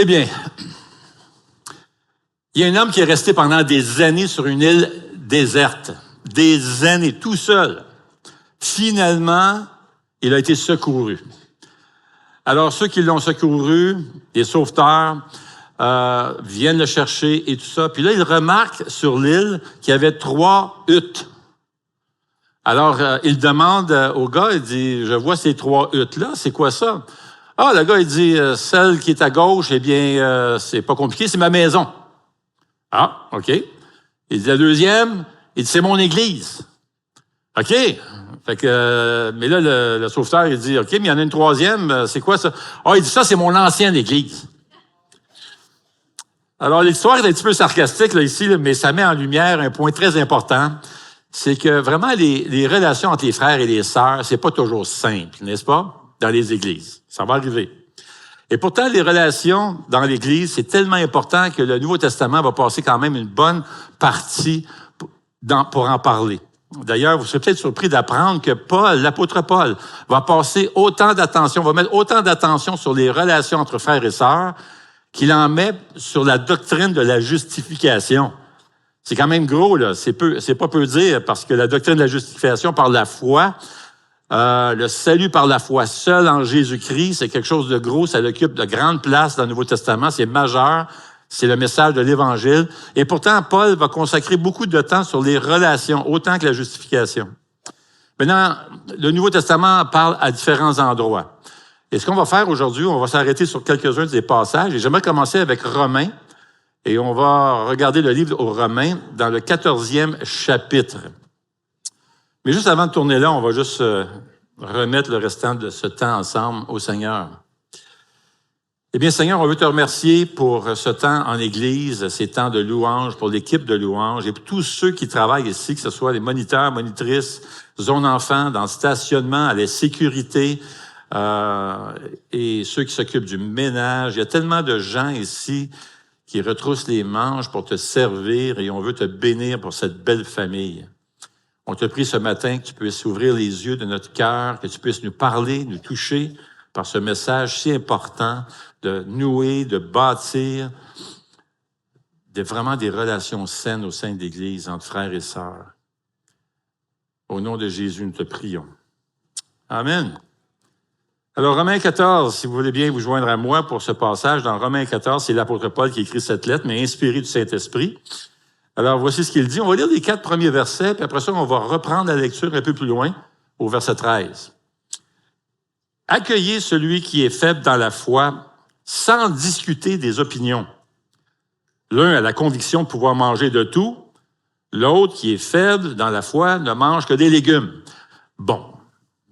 Eh bien, il y a un homme qui est resté pendant des années sur une île déserte. Des années, tout seul. Finalement, il a été secouru. Alors, ceux qui l'ont secouru, les sauveteurs, viennent le chercher et tout ça. Puis là, il remarque sur l'île qu'il y avait 3 huttes. Alors, il demande au gars, il dit, je vois ces 3 huttes-là, c'est quoi ça? Ah, le gars, il dit, celle qui est à gauche, eh bien, c'est pas compliqué, c'est ma maison. Ah, OK. Il dit, la deuxième, il dit, c'est mon église. OK. Fait que, mais là, le sauveteur, il dit, OK, mais il y en a une troisième, c'est quoi ça? Ah, il dit, ça, c'est mon ancienne église. Alors, l'histoire est un petit peu sarcastique, là, ici, là, mais ça met en lumière un point très important. C'est que vraiment, les relations entre les frères et les sœurs, c'est pas toujours simple, n'est-ce pas? Dans les églises. Ça va arriver. Et pourtant, les relations dans l'Église, c'est tellement important que le Nouveau Testament va passer quand même une bonne partie pour en parler. D'ailleurs, vous serez peut-être surpris d'apprendre que Paul, l'apôtre Paul, va passer autant d'attention, va mettre autant d'attention sur les relations entre frères et sœurs qu'il en met sur la doctrine de la justification. C'est quand même gros, là. C'est pas peu dire, parce que la doctrine de la justification par la foi, le salut par la foi seul en Jésus-Christ, c'est quelque chose de gros, ça occupe de grandes places dans le Nouveau Testament, c'est majeur, c'est le message de l'Évangile. Et pourtant, Paul va consacrer beaucoup de temps sur les relations, autant que la justification. Maintenant, le Nouveau Testament parle à différents endroits. Et ce qu'on va faire aujourd'hui, on va s'arrêter sur quelques-uns des passages. Et j'aimerais commencer avec Romains. Et on va regarder le livre aux Romains dans le 14e chapitre. Mais juste avant de tourner là, on va juste remettre le restant de ce temps ensemble au Seigneur. Eh bien, Seigneur, on veut te remercier pour ce temps en Église, ces temps de louange, pour l'équipe de louange et pour tous ceux qui travaillent ici, que ce soit les moniteurs, monitrices, zone enfants, dans le stationnement, à la sécurité, et ceux qui s'occupent du ménage. Il y a tellement de gens ici qui retroussent les manches pour te servir et on veut te bénir pour cette belle famille. On te prie ce matin que tu puisses ouvrir les yeux de notre cœur, que tu puisses nous parler, nous toucher par ce message si important de nouer, de bâtir vraiment des relations saines au sein de l'Église entre frères et sœurs. Au nom de Jésus, nous te prions. Amen. Alors, Romains 14, si vous voulez bien vous joindre à moi pour ce passage, dans Romains 14, c'est l'apôtre Paul qui écrit cette lettre, mais inspiré du Saint-Esprit. Alors, voici ce qu'il dit. On va lire les 4 premiers versets, puis après ça, on va reprendre la lecture un peu plus loin, au verset 13. « Accueillez celui qui est faible dans la foi, sans discuter des opinions. L'un a la conviction de pouvoir manger de tout, l'autre qui est faible dans la foi ne mange que des légumes. » Bon.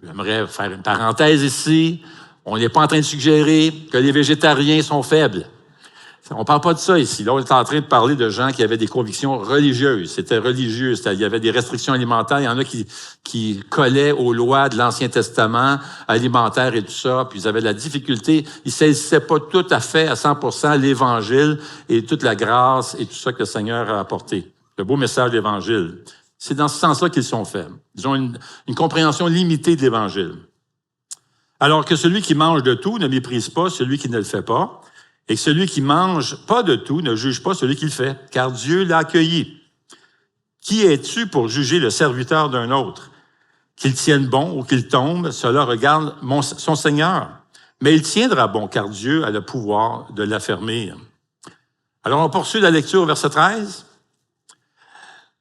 J'aimerais faire une parenthèse ici. On n'est pas en train de suggérer que les végétariens sont faibles. On ne parle pas de ça ici. Là, on est en train de parler de gens qui avaient des convictions religieuses. C'était religieux. Il y avait des restrictions alimentaires. Il y en a qui collaient aux lois de l'Ancien Testament, alimentaires et tout ça. Puis ils avaient de la difficulté. Ils ne saisissaient pas tout à fait, à 100%, l'Évangile et toute la grâce et tout ça que le Seigneur a apporté. Le beau message de l'Évangile. C'est dans ce sens-là qu'ils sont faibles. Ils ont une compréhension limitée de l'Évangile. Alors que celui qui mange de tout ne méprise pas celui qui ne le fait pas, et que celui qui mange pas de tout ne juge pas celui qui le fait, car Dieu l'a accueilli. Qui es-tu pour juger le serviteur d'un autre? Qu'il tienne bon ou qu'il tombe, cela regarde son Seigneur. Mais il tiendra bon, car Dieu a le pouvoir de l'affermir. Alors on poursuit la lecture au verset 13.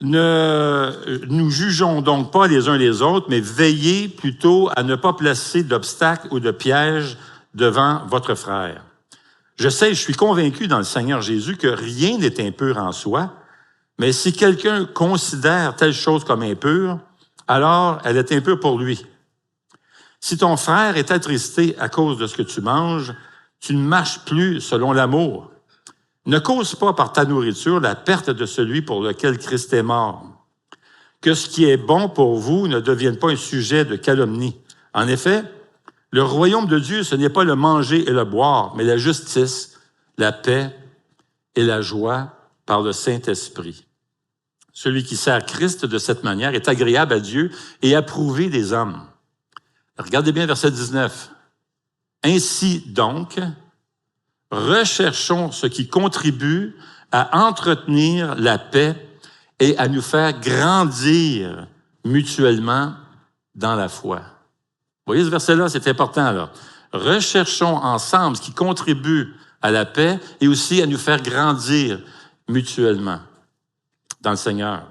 Ne nous jugeons donc pas les uns les autres, mais veillez plutôt à ne pas placer d'obstacles ou de pièges devant votre frère. Je suis convaincu dans le Seigneur Jésus que rien n'est impur en soi, mais si quelqu'un considère telle chose comme impure, alors elle est impure pour lui. Si ton frère est attristé à cause de ce que tu manges, tu ne marches plus selon l'amour. Ne cause pas par ta nourriture la perte de celui pour lequel Christ est mort. Que ce qui est bon pour vous ne devienne pas un sujet de calomnie. En effet, le royaume de Dieu, ce n'est pas le manger et le boire, mais la justice, la paix et la joie par le Saint-Esprit. Celui qui sert Christ de cette manière est agréable à Dieu et approuvé des hommes. Regardez bien verset 19. Ainsi donc, recherchons ce qui contribue à entretenir la paix et à nous faire grandir mutuellement dans la foi. Vous voyez ce verset-là, c'est important, là. Recherchons ensemble ce qui contribue à la paix et aussi à nous faire grandir mutuellement dans le Seigneur.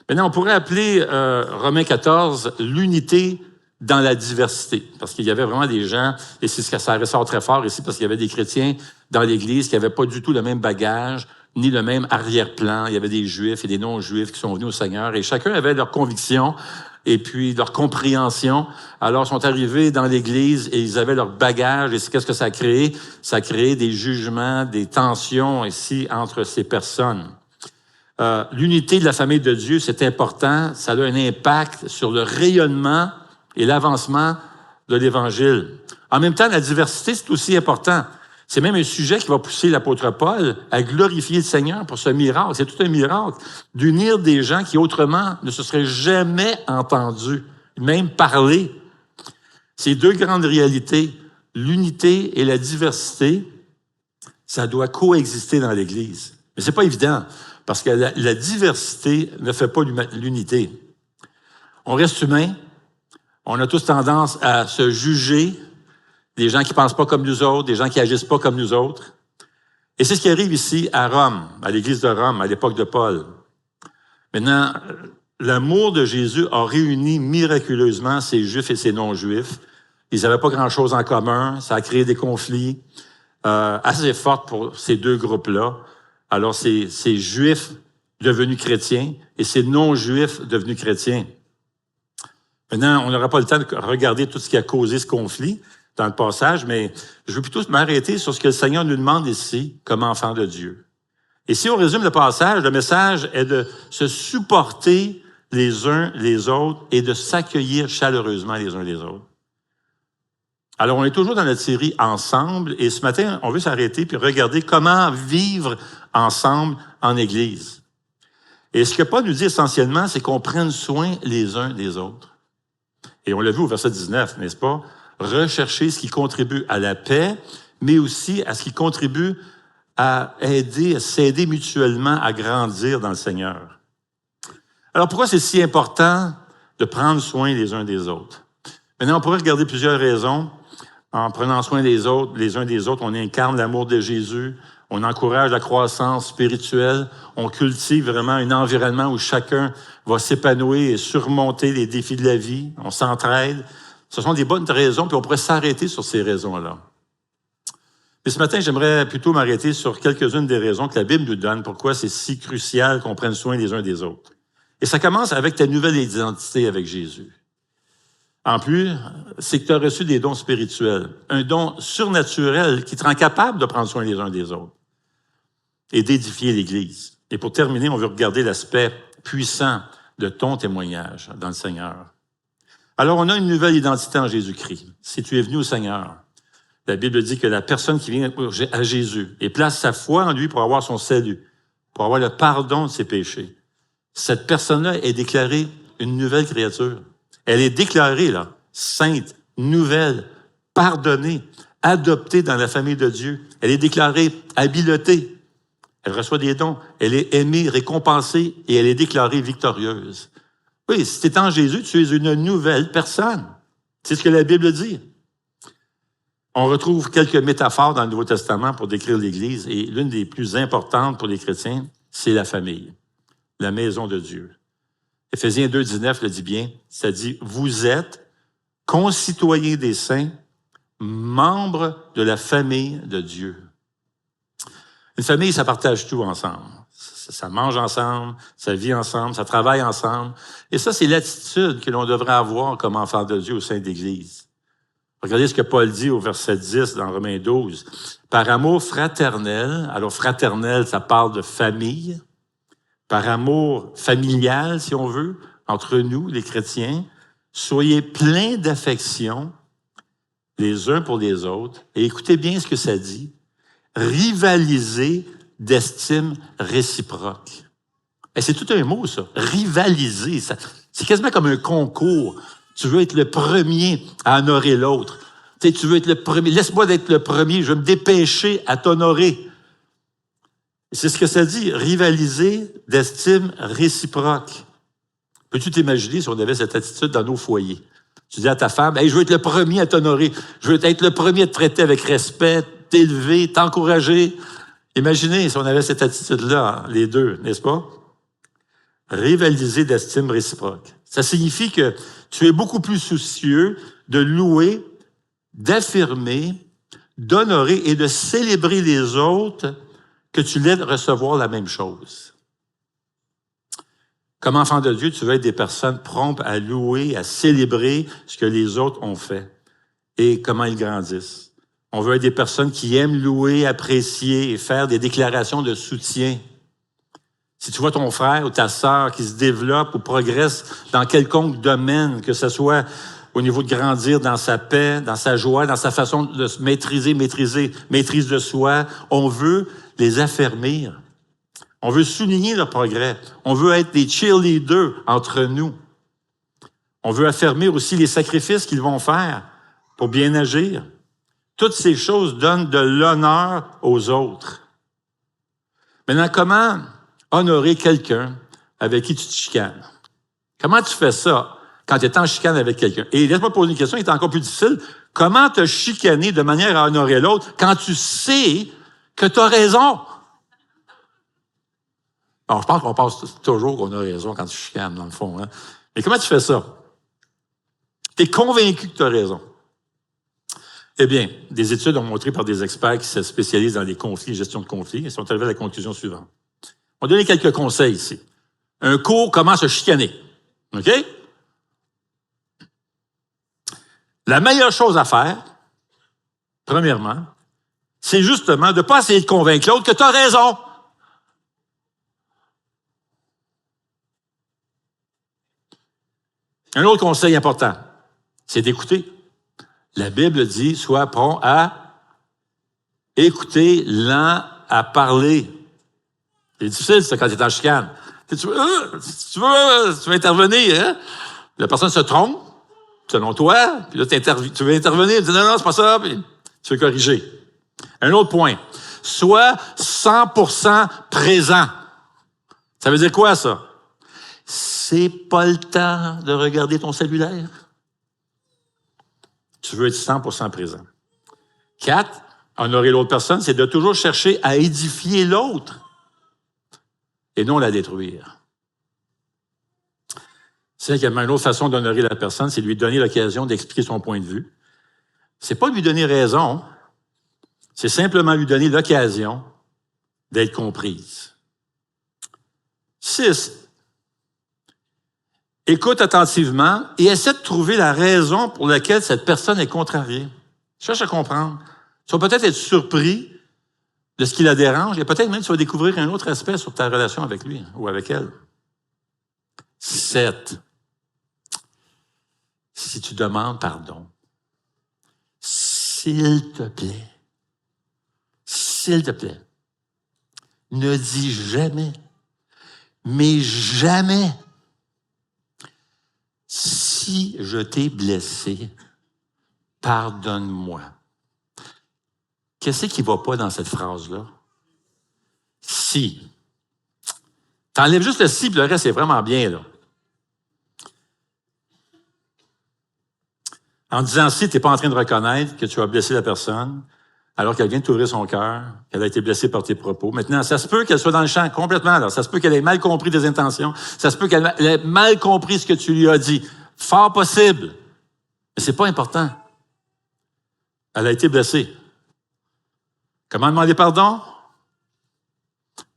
Maintenant, on pourrait appeler Romains 14 l'unité dans la diversité, parce qu'il y avait vraiment des gens, et c'est ce que ça ressort très fort ici, parce qu'il y avait des chrétiens dans l'Église qui n'avaient pas du tout le même bagage, ni le même arrière-plan. Il y avait des Juifs et des non-Juifs qui sont venus au Seigneur, et chacun avait leur conviction et puis leur compréhension. Alors, ils sont arrivés dans l'Église et ils avaient leur bagage, et qu'est-ce que ça a créé? Ça a créé des jugements, des tensions ici entre ces personnes. L'unité de la famille de Dieu, c'est important. Ça a un impact sur le rayonnement et l'avancement de l'Évangile. En même temps, la diversité, c'est aussi important. C'est même un sujet qui va pousser l'apôtre Paul à glorifier le Seigneur pour ce miracle. C'est tout un miracle d'unir des gens qui autrement ne se seraient jamais entendus, même parlé. Ces deux grandes réalités, l'unité et la diversité, ça doit coexister dans l'Église. Mais c'est pas évident, parce que la diversité ne fait pas l'unité. On reste humain, on a tous tendance à se juger, des gens qui pensent pas comme nous autres, des gens qui agissent pas comme nous autres. Et c'est ce qui arrive ici à Rome, à l'Église de Rome, à l'époque de Paul. Maintenant, l'amour de Jésus a réuni miraculeusement ces Juifs et ces non-Juifs. Ils n'avaient pas grand-chose en commun, ça a créé des conflits assez forts pour ces deux groupes-là. Alors, ces Juifs devenus chrétiens et ces non-Juifs devenus chrétiens. Maintenant, on n'aura pas le temps de regarder tout ce qui a causé ce conflit dans le passage, mais je veux plutôt m'arrêter sur ce que le Seigneur nous demande ici comme enfants de Dieu. Et si on résume le passage, le message est de se supporter les uns les autres et de s'accueillir chaleureusement les uns les autres. Alors, on est toujours dans notre série Ensemble, et ce matin, on veut s'arrêter puis regarder comment vivre ensemble en Église. Et ce que Paul nous dit essentiellement, c'est qu'on prenne soin les uns des autres. Et on l'a vu au verset 19, n'est-ce pas? Rechercher ce qui contribue à la paix, mais aussi à ce qui contribue à aider, à s'aider mutuellement à grandir dans le Seigneur. Alors, pourquoi c'est si important de prendre soin les uns des autres? Maintenant, on pourrait regarder plusieurs raisons. En prenant soin des autres, les uns des autres, on incarne l'amour de Jésus, on encourage la croissance spirituelle, on cultive vraiment un environnement où chacun va s'épanouir et surmonter les défis de la vie, on s'entraide. Ce sont des bonnes raisons, puis on pourrait s'arrêter sur ces raisons-là. Mais ce matin, j'aimerais plutôt m'arrêter sur quelques-unes des raisons que la Bible nous donne, pourquoi c'est si crucial qu'on prenne soin les uns des autres. Et ça commence avec ta nouvelle identité avec Jésus. En plus, c'est que tu as reçu des dons spirituels, un don surnaturel qui te rend capable de prendre soin les uns des autres et d'édifier l'Église. Et pour terminer, on veut regarder l'aspect puissant de ton témoignage dans le Seigneur. Alors, on a une nouvelle identité en Jésus-Christ. Si tu es venu au Seigneur, la Bible dit que la personne qui vient à Jésus et place sa foi en lui pour avoir son salut, pour avoir le pardon de ses péchés, cette personne-là est déclarée une nouvelle créature. Elle est déclarée, là, sainte, nouvelle, pardonnée, adoptée dans la famille de Dieu. Elle est déclarée habilitée. Elle reçoit des dons. Elle est aimée, récompensée et elle est déclarée victorieuse. Oui, si tu es en Jésus, tu es une nouvelle personne. C'est ce que la Bible dit. On retrouve quelques métaphores dans le Nouveau Testament pour décrire l'Église et l'une des plus importantes pour les chrétiens, c'est la famille, la maison de Dieu. Éphésiens 2,19 le dit bien, ça dit « Vous êtes concitoyens des saints, membres de la famille de Dieu. » Une famille, ça partage tout ensemble. Ça mange ensemble, ça vit ensemble, ça travaille ensemble. Et ça, c'est l'attitude que l'on devrait avoir comme enfant de Dieu au sein de l'Église. Regardez ce que Paul dit au verset 10 dans Romains 12. « Par amour fraternel », alors fraternel, ça parle de famille, par amour familial, si on veut, entre nous, les chrétiens, soyez pleins d'affection les uns pour les autres. Et écoutez bien ce que ça dit. Rivalisez d'estime réciproque. Et c'est tout un mot, ça. Rivaliser. C'est quasiment comme un concours. Tu veux être le premier à honorer l'autre. Tu sais, tu veux être le premier. Laisse-moi être le premier. Je vais me dépêcher à t'honorer. C'est ce que ça dit, rivaliser d'estime réciproque. Peux-tu t'imaginer si on avait cette attitude dans nos foyers? Tu dis à ta femme, hey, je veux être le premier à t'honorer. Je veux être le premier à te traiter avec respect, t'élever, t'encourager. Imaginez si on avait cette attitude-là, les deux, n'est-ce pas? Rivaliser d'estime réciproque. Ça signifie que tu es beaucoup plus soucieux de louer, d'affirmer, d'honorer et de célébrer les autres que tu l'aides recevoir la même chose. Comme enfant de Dieu, tu veux être des personnes promptes à louer, à célébrer ce que les autres ont fait et comment ils grandissent. On veut être des personnes qui aiment louer, apprécier et faire des déclarations de soutien. Si tu vois ton frère ou ta sœur qui se développe ou progresse dans quelconque domaine, que ce soit au niveau de grandir dans sa paix, dans sa joie, dans sa façon de se maîtrise de soi, on veut les affermir. On veut souligner leur progrès. On veut être des cheerleaders entre nous. On veut affirmer aussi les sacrifices qu'ils vont faire pour bien agir. Toutes ces choses donnent de l'honneur aux autres. Maintenant, comment honorer quelqu'un avec qui tu te chicanes? Comment tu fais ça quand tu es en chicane avec quelqu'un? Et laisse-moi poser une question qui est encore plus difficile. Comment te chicaner de manière à honorer l'autre quand tu sais que tu as raison? Alors, je pense qu'on pense toujours qu'on a raison quand tu chicanes, dans le fond. Hein? Mais comment tu fais ça? Tu es convaincu que tu as raison. Eh bien, des études ont montré par des experts qui se spécialisent dans les conflits, gestion de conflits, et sont arrivés à la conclusion suivante. On va donner quelques conseils ici. Un cours, comment se chicaner. OK? La meilleure chose à faire, premièrement, c'est justement de ne pas essayer de convaincre l'autre que tu as raison. Un autre conseil important, c'est d'écouter. La Bible dit, sois prompt à écouter, lent à parler. C'est difficile, ça, quand tu es en chicane. Tu veux intervenir, hein? La personne se trompe, selon toi, puis là, tu veux intervenir, tu dis non, c'est pas ça, puis tu veux corriger. Un autre point, sois 100% présent. Ça veut dire quoi, ça? C'est pas le temps de regarder ton cellulaire. Tu veux être 100% présent. 4, honorer l'autre personne, c'est de toujours chercher à édifier l'autre et non la détruire. Cinquièmement, une autre façon d'honorer la personne, c'est de lui donner l'occasion d'expliquer son point de vue. C'est pas lui donner raison, c'est simplement lui donner l'occasion d'être comprise. 6, écoute attentivement et essaie de trouver la raison pour laquelle cette personne est contrariée. Cherche à comprendre. Tu vas peut-être être surpris de ce qui la dérange et peut-être même tu vas découvrir un autre aspect sur ta relation avec lui ou avec elle. 7. Si tu demandes pardon, s'il te plaît, ne dis jamais, mais jamais, si je t'ai blessé, pardonne-moi. Qu'est-ce qui ne va pas dans cette phrase-là? Si. T'enlèves juste le si, puis le reste, c'est vraiment bien, là. En disant si, tu n'es pas en train de reconnaître que tu as blessé la personne, alors qu'elle vient de t'ouvrir son cœur, qu'elle a été blessée par tes propos. Maintenant, ça se peut qu'elle soit dans le champ complètement, là. Ça se peut qu'elle ait mal compris tes intentions. Ça se peut qu'elle ait mal compris ce que tu lui as dit. Fort possible. Mais c'est pas important. Elle a été blessée. Comment demander pardon?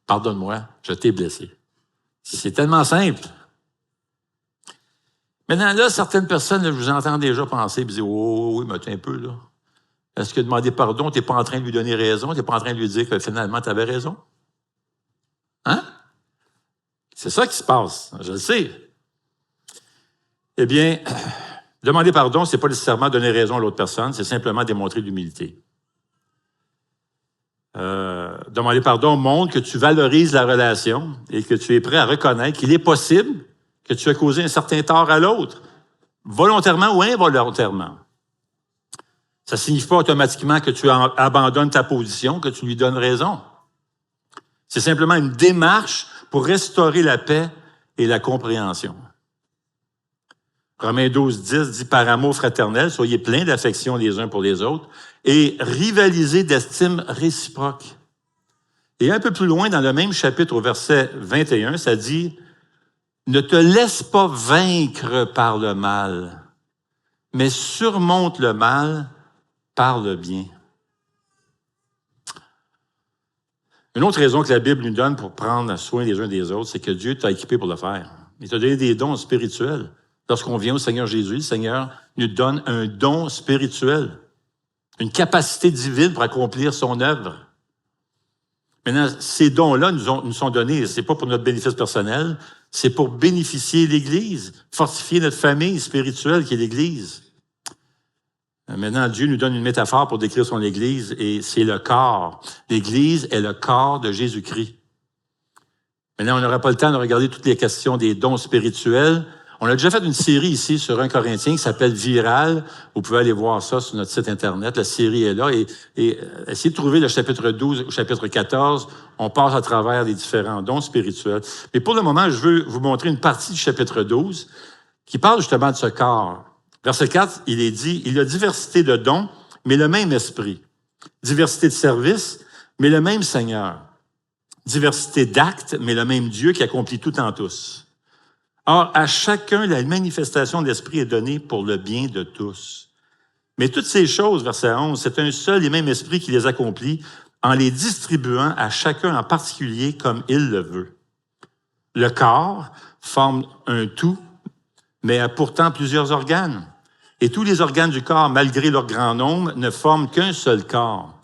Pardonne-moi, je t'ai blessé. C'est tellement simple. Maintenant, là, certaines personnes, là, je vous entends déjà penser, puis dire, oh, oui, mais attends un peu, là. Est-ce que demander pardon, tu n'es pas en train de lui donner raison? Tu n'es pas en train de lui dire que finalement, tu avais raison? Hein? C'est ça qui se passe, je le sais. Eh bien, demander pardon, c'est pas nécessairement donner raison à l'autre personne, c'est simplement démontrer de l'humilité. Demander pardon montre que tu valorises la relation et que tu es prêt à reconnaître qu'il est possible que tu as causé un certain tort à l'autre, volontairement ou involontairement. Ça ne signifie pas automatiquement que tu abandonnes ta position, que tu lui donnes raison. C'est simplement une démarche pour restaurer la paix et la compréhension. Romains 12:10 dit « Par amour fraternel, soyez pleins d'affection les uns pour les autres et rivalisez d'estime réciproque. » Et un peu plus loin, dans le même chapitre, au verset 21, ça dit « Ne te laisse pas vaincre par le mal, mais surmonte le mal par le bien. » Une autre raison que la Bible nous donne pour prendre soin les uns des autres, c'est que Dieu t'a équipé pour le faire. Il t'a donné des dons spirituels. Lorsqu'on vient au Seigneur Jésus, le Seigneur nous donne un don spirituel, une capacité divine pour accomplir son œuvre. Maintenant, ces dons-là nous sont donnés, c'est pas pour notre bénéfice personnel, c'est pour bénéficier l'Église, fortifier notre famille spirituelle qui est l'Église. Maintenant, Dieu nous donne une métaphore pour décrire son Église, et c'est le corps. L'Église est le corps de Jésus-Christ. Maintenant, on n'aura pas le temps de regarder toutes les questions des dons spirituels. On a déjà fait une série ici sur 1 Corinthiens qui s'appelle Viral. Vous pouvez aller voir ça sur notre site Internet. La série est là. Et essayez de trouver le chapitre 12 ou chapitre 14. On passe à travers les différents dons spirituels. Mais pour le moment, je veux vous montrer une partie du chapitre 12 qui parle justement de ce corps. Verset 4, il est dit, « Il y a diversité de dons, mais le même esprit. Diversité de services, mais le même Seigneur. Diversité d'actes, mais le même Dieu qui accomplit tout en tous. Or, à chacun, la manifestation de l'Esprit est donnée pour le bien de tous. Mais toutes ces choses, verset 11, c'est un seul et même Esprit qui les accomplit en les distribuant à chacun en particulier comme il le veut. Le corps forme un tout, mais a pourtant plusieurs organes. Et tous les organes du corps, malgré leur grand nombre, ne forment qu'un seul corps.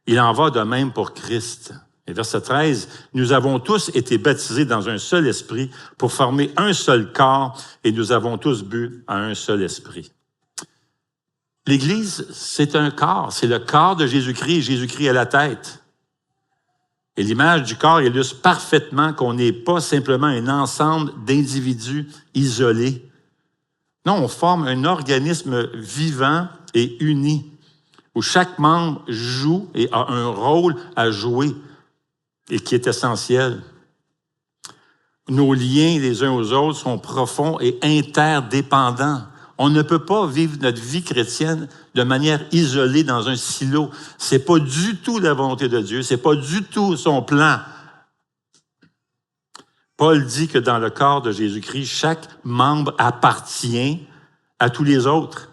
Il en va de même pour Christ. » Et verset 13, « Nous avons tous été baptisés dans un seul esprit pour former un seul corps, et nous avons tous bu à un seul esprit. » L'Église, c'est un corps. C'est le corps de Jésus-Christ, et Jésus-Christ est la tête. Et l'image du corps illustre parfaitement qu'on n'est pas simplement un ensemble d'individus isolés. Non, on forme un organisme vivant et uni, où chaque membre joue et a un rôle à jouer et qui est essentiel. Nos liens les uns aux autres sont profonds et interdépendants. On ne peut pas vivre notre vie chrétienne de manière isolée dans un silo. C'est pas du tout la volonté de Dieu, c'est pas du tout son plan. Paul dit que dans le corps de Jésus-Christ, chaque membre appartient à tous les autres.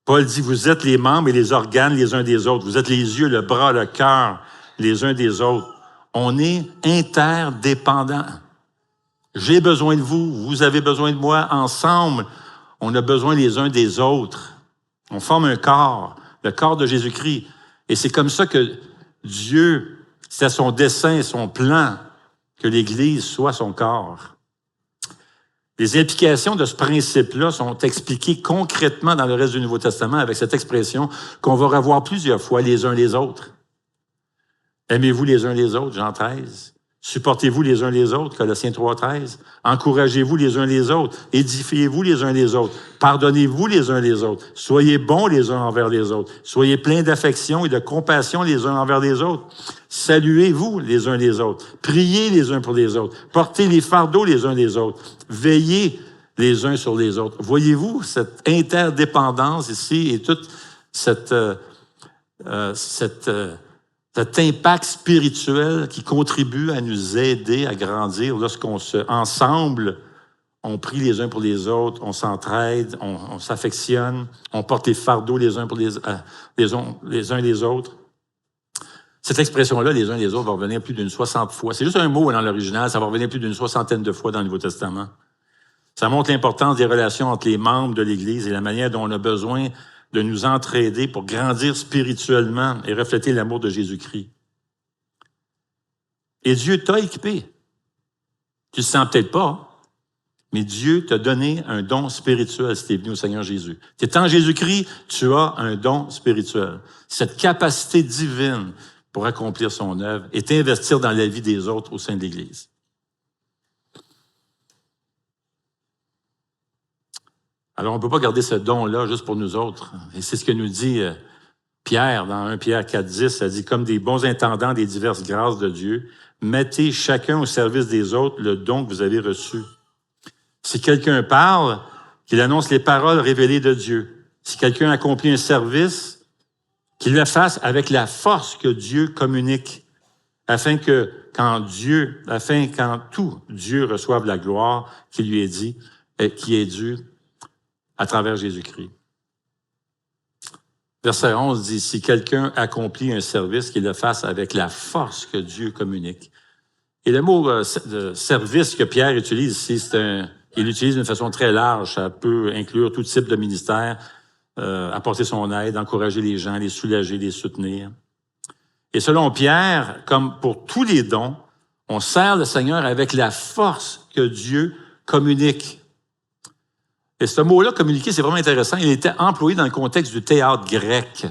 Paul dit, vous êtes les membres et les organes les uns des autres. Vous êtes les yeux, le bras, le cœur les uns des autres. On est interdépendants. J'ai besoin de vous, vous avez besoin de moi. Ensemble, on a besoin les uns des autres. On forme un corps, le corps de Jésus-Christ. Et c'est comme ça que Dieu, c'est son dessein, son plan, que l'Église soit son corps. Les implications de ce principe-là sont expliquées concrètement dans le reste du Nouveau Testament avec cette expression qu'on va revoir plusieurs fois les uns les autres. Aimez-vous les uns les autres, Jean 13. Supportez-vous les uns les autres, Colossiens 3, 13. Encouragez-vous les uns les autres. Édifiez-vous les uns les autres. Pardonnez-vous les uns les autres. Soyez bons les uns envers les autres. Soyez pleins d'affection et de compassion les uns envers les autres. Saluez-vous les uns les autres. Priez les uns pour les autres. Portez les fardeaux les uns les autres. Veillez les uns sur les autres. Voyez-vous cette interdépendance ici et toute cet impact spirituel qui contribue à nous aider à grandir ensemble, on prie les uns pour les autres, on s'entraide, on s'affectionne, on porte les fardeaux les uns pour les uns les autres. Cette expression-là, les uns les autres, va revenir plus d'une 60 fois. C'est juste un mot dans l'original, ça va revenir plus d'une 60aine de fois dans le Nouveau Testament. Ça montre l'importance des relations entre les membres de l'Église et la manière dont on a besoin de nous entraider pour grandir spirituellement et refléter l'amour de Jésus-Christ. Et Dieu t'a équipé. Tu le sens peut-être pas, mais Dieu t'a donné un don spirituel si tu es venu au Seigneur Jésus. Tu es en Jésus-Christ, tu as un don spirituel. Cette capacité divine pour accomplir son œuvre et t'investir dans la vie des autres au sein de l'Église. Alors, on ne peut pas garder ce don-là juste pour nous autres. Et c'est ce que nous dit Pierre, dans 1 Pierre 4,10, ça dit « Comme des bons intendants des diverses grâces de Dieu, mettez chacun au service des autres le don que vous avez reçu. Si quelqu'un parle, qu'il annonce les paroles révélées de Dieu. Si quelqu'un accomplit un service, qu'il le fasse avec la force que Dieu communique, afin qu'en tout, Dieu reçoive la gloire qui lui est dit, qui est due à travers Jésus-Christ. » Verset 11 dit, « Si quelqu'un accomplit un service, qu'il le fasse avec la force que Dieu communique. » Et le mot de service que Pierre utilise ici, il l'utilise d'une façon très large. Ça peut inclure tout type de ministère, apporter son aide, encourager les gens, les soulager, les soutenir. Et selon Pierre, comme pour tous les dons, on sert le Seigneur avec la force que Dieu communique. Et ce mot-là, communiquer, c'est vraiment intéressant. Il était employé dans le contexte du théâtre grec.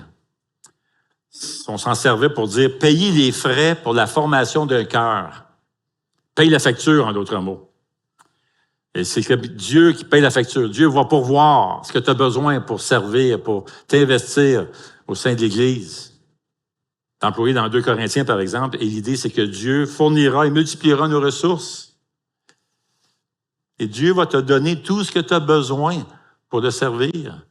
On s'en servait pour dire « payer les frais pour la formation d'un chœur ». Paye la facture, en d'autres mots. Et c'est que Dieu qui paye la facture. Dieu va pourvoir ce que tu as besoin pour servir, pour t'investir au sein de l'Église. C'est employé dans 2 Corinthiens, par exemple, et l'idée, c'est que Dieu fournira et multipliera nos ressources. Et Dieu va te donner tout ce que tu as besoin pour le servir.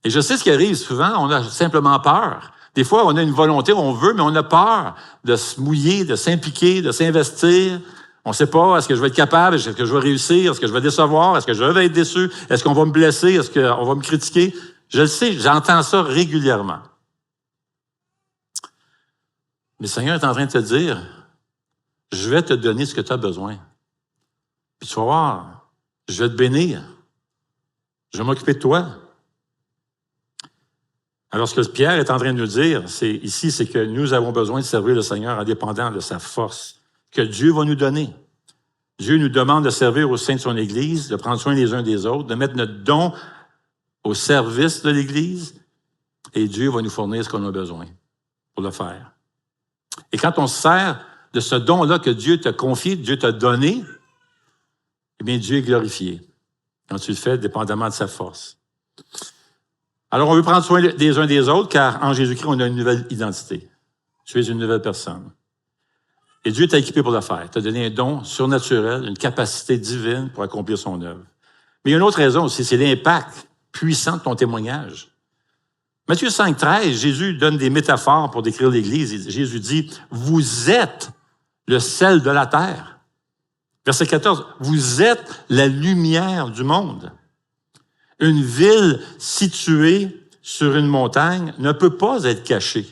Et je sais ce qui arrive souvent, on a simplement peur. Des fois, on a une volonté, on veut, mais on a peur de se mouiller, de s'impliquer, de s'investir. On ne sait pas, est-ce que je vais être capable, est-ce que je vais réussir, est-ce que je vais décevoir, est-ce que je vais être déçu, est-ce qu'on va me blesser, est-ce qu'on va me critiquer. Je le sais, j'entends ça régulièrement. Mais le Seigneur est en train de te dire, je vais te donner ce que tu as besoin. Puis tu vas voir, je vais te bénir. Je vais m'occuper de toi. Alors, ce que Pierre est en train de nous dire, c'est que nous avons besoin de servir le Seigneur en dépendant de sa force que Dieu va nous donner. Dieu nous demande de servir au sein de son Église, de prendre soin les uns des autres, de mettre notre don au service de l'Église, et Dieu va nous fournir ce qu'on a besoin pour le faire. Et quand on se sert de ce don-là que Dieu t'a confié, Dieu t'a donné, eh bien, Dieu est glorifié quand tu le fais dépendamment de sa force. Alors, on veut prendre soin des uns des autres, car en Jésus-Christ, on a une nouvelle identité. Tu es une nouvelle personne. Et Dieu t'a équipé pour le faire. Il t'a donné un don surnaturel, une capacité divine pour accomplir son œuvre. Mais il y a une autre raison aussi, c'est l'impact puissant de ton témoignage. Matthieu 5,13, Jésus donne des métaphores pour décrire l'Église. Jésus dit, « Vous êtes le sel de la terre. » Verset 14, « Vous êtes la lumière du monde. » Une ville située sur une montagne ne peut pas être cachée.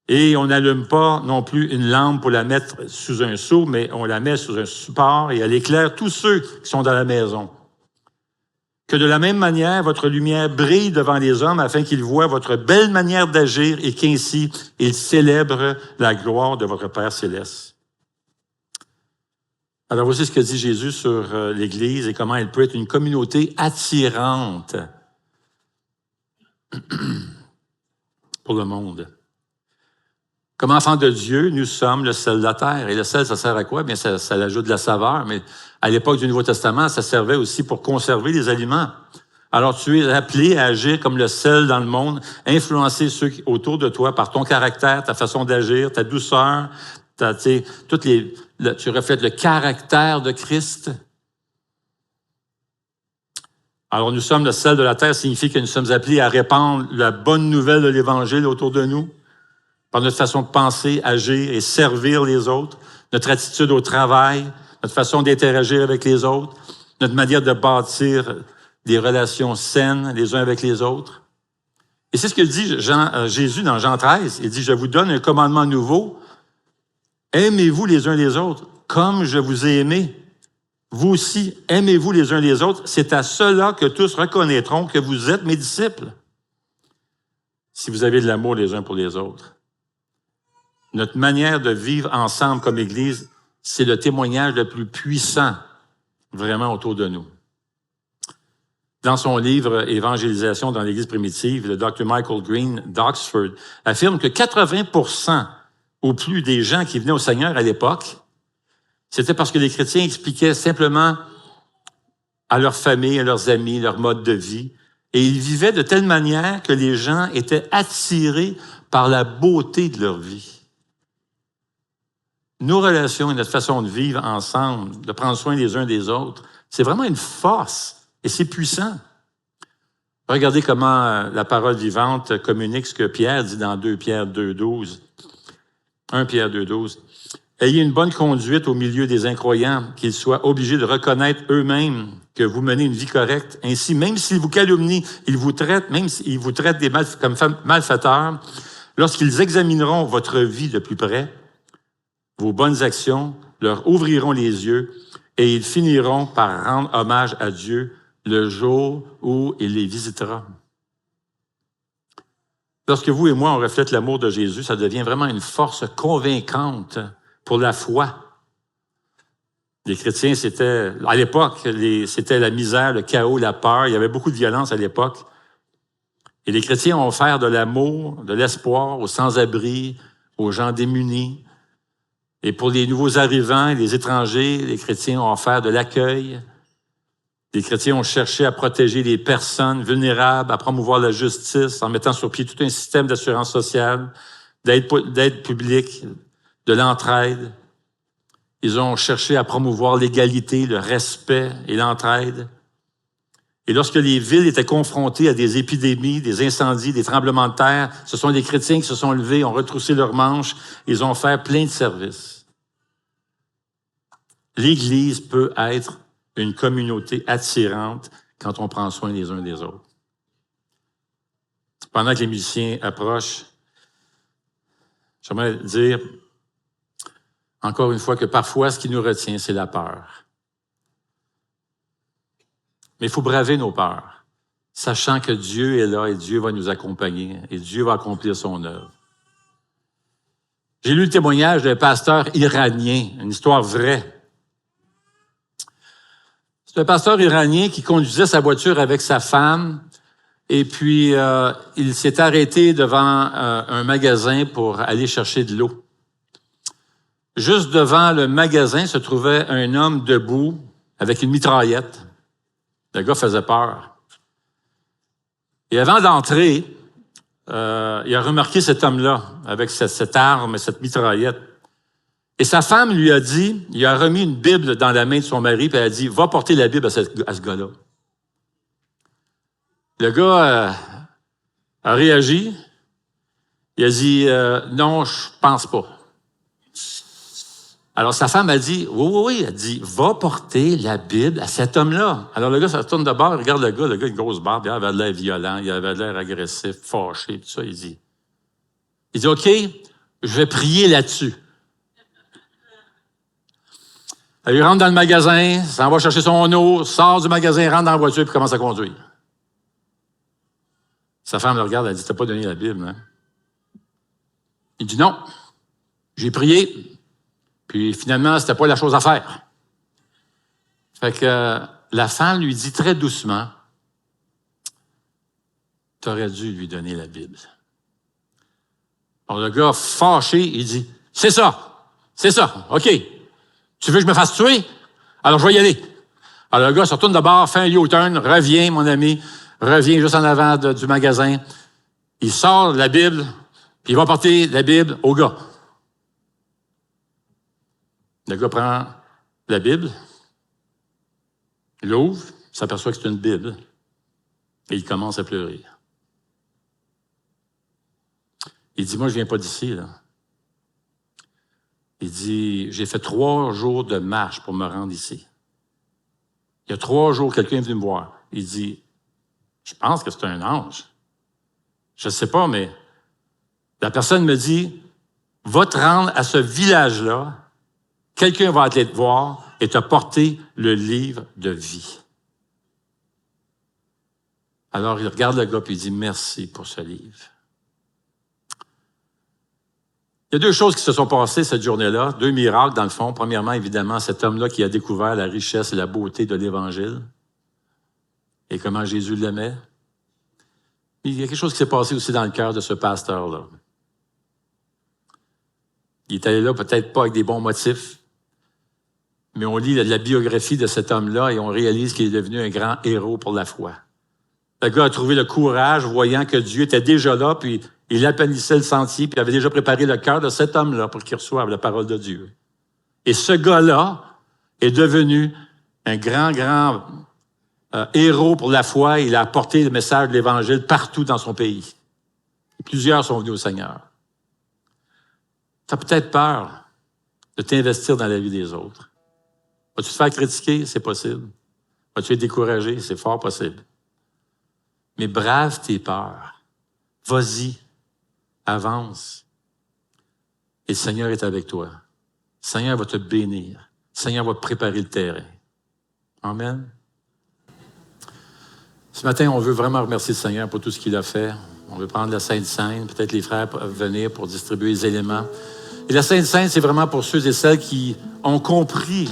Et on n'allume pas non plus une lampe pour la mettre sous un seau, mais on la met sous un support et elle éclaire tous ceux qui sont dans la maison. Que de la même manière, votre lumière brille devant les hommes afin qu'ils voient votre belle manière d'agir et qu'ainsi ils célèbrent la gloire de votre Père céleste. Alors voici ce que dit Jésus sur l'Église et comment elle peut être une communauté attirante pour le monde. Comme enfants de Dieu, nous sommes le sel de la terre. Et le sel, ça sert à quoi? Bien, ça ajoute de la saveur, mais à l'époque du Nouveau Testament, ça servait aussi pour conserver les aliments. Alors, tu es appelé à agir comme le sel dans le monde, influencer ceux autour de toi par ton caractère, ta façon d'agir, ta douceur, tu reflètes le caractère de Christ. Alors, nous sommes le sel de la terre, signifie que nous sommes appelés à répandre la bonne nouvelle de l'Évangile autour de nous, par notre façon de penser, agir et servir les autres, notre attitude au travail, notre façon d'interagir avec les autres, notre manière de bâtir des relations saines les uns avec les autres. Et c'est ce que dit Jésus dans Jean 13. Il dit, « Je vous donne un commandement nouveau. Aimez-vous les uns les autres, comme je vous ai aimé. Vous aussi, aimez-vous les uns les autres. C'est à cela que tous reconnaîtront que vous êtes mes disciples, si vous avez de l'amour les uns pour les autres. » Notre manière de vivre ensemble comme Église, c'est le témoignage le plus puissant vraiment autour de nous. Dans son livre « Évangélisation dans l'Église primitive », le Dr. Michael Green d'Oxford affirme que 80% au plus des gens qui venaient au Seigneur à l'époque, c'était parce que les chrétiens expliquaient simplement à leur famille, à leurs amis, leur mode de vie. Et ils vivaient de telle manière que les gens étaient attirés par la beauté de leur vie. Nos relations et notre façon de vivre ensemble, de prendre soin les uns des autres, c'est vraiment une force et c'est puissant. Regardez comment la parole vivante communique ce que Pierre dit dans 2 Pierre 2,12. 1 Pierre 2,12. Ayez une bonne conduite au milieu des incroyants, qu'ils soient obligés de reconnaître eux-mêmes que vous menez une vie correcte. Ainsi, même s'ils vous calomnient, ils vous traitent, même s'ils vous traitent comme malfaiteurs, lorsqu'ils examineront votre vie de plus près, vos bonnes actions leur ouvriront les yeux et ils finiront par rendre hommage à Dieu le jour où il les visitera. Lorsque vous et moi, on reflète l'amour de Jésus, ça devient vraiment une force convaincante pour la foi. Les chrétiens, à l'époque, c'était la misère, le chaos, la peur. Il y avait beaucoup de violence à l'époque. Et les chrétiens ont offert de l'amour, de l'espoir aux sans-abri, aux gens démunis. Et pour les nouveaux arrivants, les étrangers, les chrétiens ont offert de l'accueil. Les chrétiens ont cherché à protéger les personnes vulnérables, à promouvoir la justice en mettant sur pied tout un système d'assurance sociale, d'aide publique, de l'entraide. Ils ont cherché à promouvoir l'égalité, le respect et l'entraide. Et lorsque les villes étaient confrontées à des épidémies, des incendies, des tremblements de terre, ce sont les chrétiens qui se sont levés, ont retroussé leurs manches, ils ont fait plein de services. L'Église peut être une communauté attirante quand on prend soin les uns des autres. Pendant que les musiciens approchent, j'aimerais dire encore une fois que parfois, ce qui nous retient, c'est la peur. Mais il faut braver nos peurs, sachant que Dieu est là et Dieu va nous accompagner et Dieu va accomplir son œuvre. J'ai lu le témoignage d'un pasteur iranien, une histoire vraie. C'est un pasteur iranien qui conduisait sa voiture avec sa femme et puis il s'est arrêté devant un magasin pour aller chercher de l'eau. Juste devant le magasin se trouvait un homme debout avec une mitraillette. Le gars faisait peur. Et avant d'entrer, il a remarqué cet homme-là avec cette arme, cette mitraillette. Et sa femme lui a dit, il a remis une Bible dans la main de son mari, puis elle a dit, va porter la Bible à ce gars-là. Le gars a réagi. Il a dit, non, je pense pas. Alors, sa femme a dit, oui, elle dit, va porter la Bible à cet homme-là. Alors, le gars se retourne de bord, regarde le gars, une grosse barbe, il avait l'air violent, il avait l'air agressif, fâché, tout ça. Il dit, OK, je vais prier là-dessus. Il rentre dans le magasin, s'en va chercher son eau, sort du magasin, rentre dans la voiture, puis commence à conduire. Sa femme le regarde, elle dit, t'as pas donné la Bible, hein? Il dit, non, j'ai prié. Puis finalement, c'était pas la chose à faire. Fait que la femme lui dit très doucement, « T'aurais dû lui donner la Bible. » Alors le gars, fâché, il dit, « C'est ça, OK. Tu veux que je me fasse tuer? Alors je vais y aller. » Alors le gars se retourne de bord, fait un U-turn, revient, mon ami, revient juste en avant du magasin. Il sort la Bible, puis il va porter la Bible au gars. Le gars prend la Bible, il l'ouvre, s'aperçoit que c'est une Bible, et il commence à pleurer. Il dit, moi, je viens pas d'ici, là. Il dit, j'ai fait 3 jours de marche pour me rendre ici. Il y a 3 jours, quelqu'un est venu me voir. Il dit, je pense que c'est un ange. Je ne sais pas, mais la personne me dit, va te rendre à ce village-là, quelqu'un va aller te voir et te porter le livre de vie. Alors, il regarde le gars et il dit, merci pour ce livre. Il y a 2 choses qui se sont passées cette journée-là, 2 miracles dans le fond. Premièrement, évidemment, cet homme-là qui a découvert la richesse et la beauté de l'Évangile et comment Jésus l'aimait. Il y a quelque chose qui s'est passé aussi dans le cœur de ce pasteur-là. Il est allé là peut-être pas avec des bons motifs. Mais on lit la biographie de cet homme-là et on réalise qu'il est devenu un grand héros pour la foi. Le gars a trouvé le courage, voyant que Dieu était déjà là, puis il aplanissait le sentier, puis il avait déjà préparé le cœur de cet homme-là pour qu'il reçoive la parole de Dieu. Et ce gars-là est devenu un grand héros pour la foi. Il a apporté le message de l'Évangile partout dans son pays. Et plusieurs sont venus au Seigneur. Tu as peut-être peur de t'investir dans la vie des autres. Vas-tu te faire critiquer? C'est possible. Vas-tu être découragé? C'est fort possible. Mais brave tes peurs. Vas-y. Avance. Et le Seigneur est avec toi. Le Seigneur va te bénir. Le Seigneur va te préparer le terrain. Amen. Ce matin, on veut vraiment remercier le Seigneur pour tout ce qu'il a fait. On veut prendre la Sainte Seine. Peut-être les frères peuvent venir pour distribuer les éléments. Et la Sainte Seine, c'est vraiment pour ceux et celles qui ont compris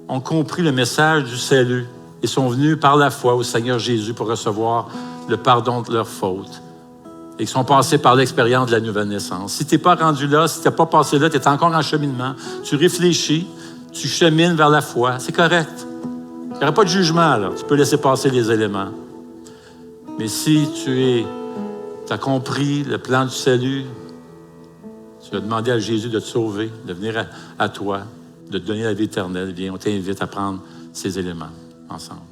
le message du salut et sont venus par la foi au Seigneur Jésus pour recevoir le pardon de leurs fautes et qui sont passés par l'expérience de la nouvelle naissance. Si tu n'es pas rendu là, si tu n'es pas passé là, tu es encore en cheminement, tu réfléchis, tu chemines vers la foi, c'est correct. Il n'y aura pas de jugement, là. Tu peux laisser passer les éléments. Mais si tu as compris le plan du salut, tu as demandé à Jésus de te sauver, de venir à toi, de te donner la vie éternelle, bien, on t'invite à prendre ces éléments ensemble.